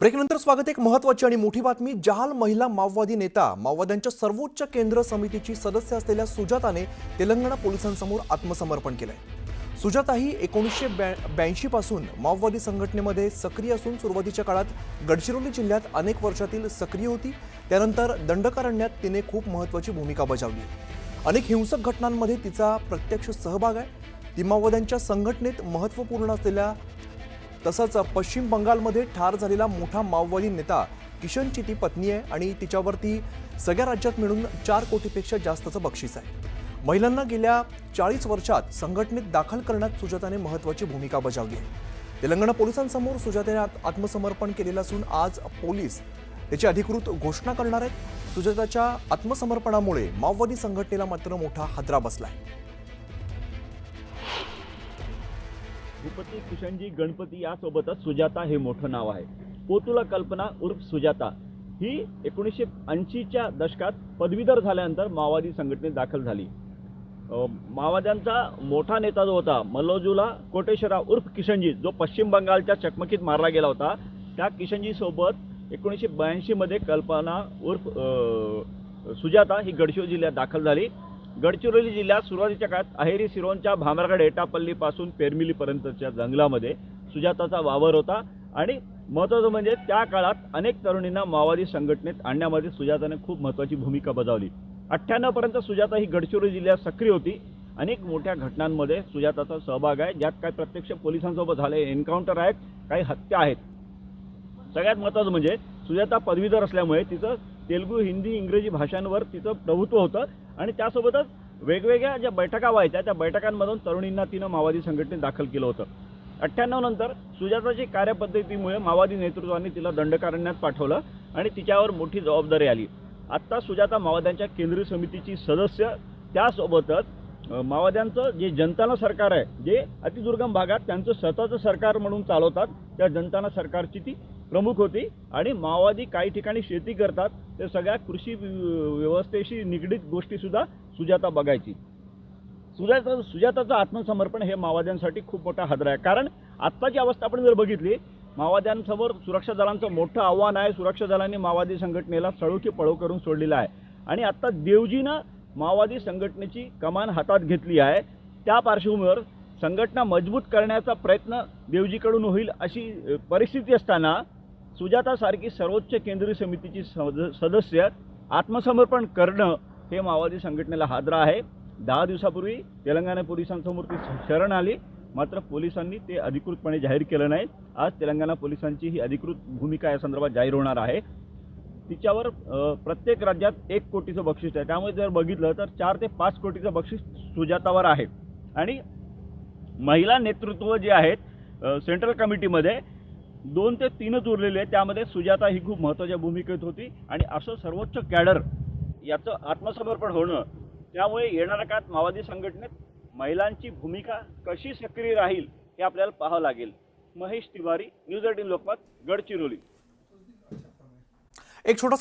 ब्रेकनंतर स्वागत। एक महत्त्वाची आणि मोठी बातमी। जहाल महिला माओवादी नेता, माओवाद्यांच्या सर्वोच्च केंद्र समितीची सदस्य असलेल्या सुजाताने तेलंगणा पोलिसांसमोर आत्मसमर्पण केलंय। सुजाता ही 1982 पासून माओवादी संघटनेमध्ये सक्रिय असून सुरुवातीच्या काळात गडचिरोली जिल्ह्यात अनेक वर्षातील सक्रिय होती। त्यानंतर दंडकारण्यात तिने खूप महत्त्वाची भूमिका बजावली। अनेक हिंसक घटनांमध्ये तिचा प्रत्यक्ष सहभाग आहे। ती माओवाद्यांच्या संघटनेत महत्त्वपूर्ण असलेल्या तसंच पश्चिम बंगालमध्ये ठार झालेला मोठा माओवादी नेता किशनची ती पत्नी आहे आणि तिच्यावरती सगळ्या राज्यात मिळून 4 कोटीपेक्षा जास्तचं बक्षीस आहे। महिलांना गेल्या 40 वर्षात संघटनेत दाखल करण्यात सुजाताने महत्त्वाची भूमिका बजावली आहे। तेलंगणा पोलिसांसमोर सुजाताने आत्मसमर्पण केलेलं असून आज पोलीस त्याची अधिकृत घोषणा करणार आहेत। सुजाताच्या आत्मसमर्पणामुळे माओवादी संघटनेला मात्र मोठा हादरा बसलाय। भूपती किशनजी गणपती यासोबतच सुजाता हे मोठं नाव आहे। पोतुला कल्पना उर्फ सुजाता ही 1980च्या दशकात पदवीधर झाल्यानंतर माओवादी संघटनेत दाखल झाली। माओवाद्यांचा मोठा नेता जो होता मल्लोजुला कोटेश्वरा उर्फ किशनजी, जो पश्चिम बंगालच्या चकमकीत मारला गेला होता, त्या किशनजी सोबत 1982 मध्ये कल्पना उर्फ सुजाता ही गडचिरोली जिल्ह्यात दाखल झाली। गडचिरोली जिल्ह्यात सुरुवातीच्या काळात अहेरी सिरोंच्या भामरागड एटापल्लीपासून पेरमिलीपर्यंतच्या जंगलामध्ये सुजाताचा वावर होता आणि महत्त्वाचं म्हणजे त्या काळात अनेक तरुणींना माओवादी संघटनेत आणण्यामध्ये सुजाताने खूप महत्त्वाची भूमिका बजावली। 98 पर्यंत सुजाता ही गडचिरोली जिल्ह्यात सक्रिय होती। अनेक मोठ्या घटनांमध्ये सुजाताचा सहभाग आहे, ज्यात काही प्रत्यक्ष पोलिसांसोबत झाले एन्काउंटर आहेत, काही हत्या आहेत। सगळ्यात महत्त्वाचं म्हणजे सुजाता पदवीधर असल्यामुळे तिचं तेलुगू, हिंदी, इंग्रजी भाषांवर तिचं प्रभुत्व होतं आणि त्यासोबतच वेगवेगळ्या ज्या बैठका व्हायच्या त्या बैठकांमधून तरुणींना तिनं माओवादी संघटनेत दाखल केलं होतं। 98 नंतर सुजाताची कार्यपद्धतीमुळे माओवादी नेतृत्वाने तिला दंडकारण्यात पाठवलं आणि तिच्यावर मोठी जबाबदारी आली। आत्ता सुजाता माओवाद्यांच्या केंद्रीय समितीची सदस्य, त्यासोबतच माओवाद्यांचं जे जनताना सरकार आहे, जे अतिदुर्गम भागात त्यांचं स्वतःचं सरकार म्हणून चालवतात, त्या जनताना सरकारची ती प्रमुख होती आणि माओवादी काही ठिकाणी शेती करतात, ते सगळ्या कृषी व्यवस्थेशी निगडीत गोष्टीसुद्धा सुजाता बघायची। सुजाताचं आत्मसमर्पण हे माओवाद्यांसाठी खूप मोठा हादरा आहे, कारण आत्ताची अवस्था आपण जर बघितली, माओवाद्यांसमोर सुरक्षा दलांचं मोठं आव्हान आहे। सुरक्षा दलांनी माओवादी संघटनेला सळो की पळो करून सोडलेलं आहे आणि आत्ता देवजीनं माओवादी संघटनेची कमान हातात घेतली आहे। त्या पार्श्वभूमीवर संघटना मजबूत करण्याचा प्रयत्न देवजीकडून होईल अशी परिस्थिती असताना सुजातासारखी सर्वोच्च केंद्रीय समितीची सदस्य आत्मसमर्पण करणं हे माओवादी संघटनेला हादरा आहे। 10 दिवसापूर्वी तेलंगणा पोलिसांसमोर ती शरण आली, मात्र पोलिसांनी ते अधिकृतपणे जाहीर केलं नाही। आज तेलंगणा पोलिसांची ही अधिकृत भूमिका या संदर्भात जाहीर होणार आहे। तिच्यावर प्रत्येक राज्यात 1 कोटीचं बक्षीस आहे, त्यामुळे जर बघितलं तर 4 ते 5 कोटीचं बक्षीस सुजातावर आहे आणि महिला नेतृत्व जे आहेत सेंट्रल कमिटीमध्ये 2 ते 3च उरलेले आहेत, त्यामध्ये सुजाता ही खूप महत्त्वाच्या भूमिकेत होती आणि असं सर्वोच्च कॅडर याचं आत्मसमर्पण होणं, त्यामुळे येणाऱ्या काळात माओवादी संघटनेत महिलांची भूमिका कशी सक्रिय राहील हे आपल्याला पाहावं लागेल। महेश तिवारी, न्यूज 18 लोकमत, गडचिरोली। एक छोटासा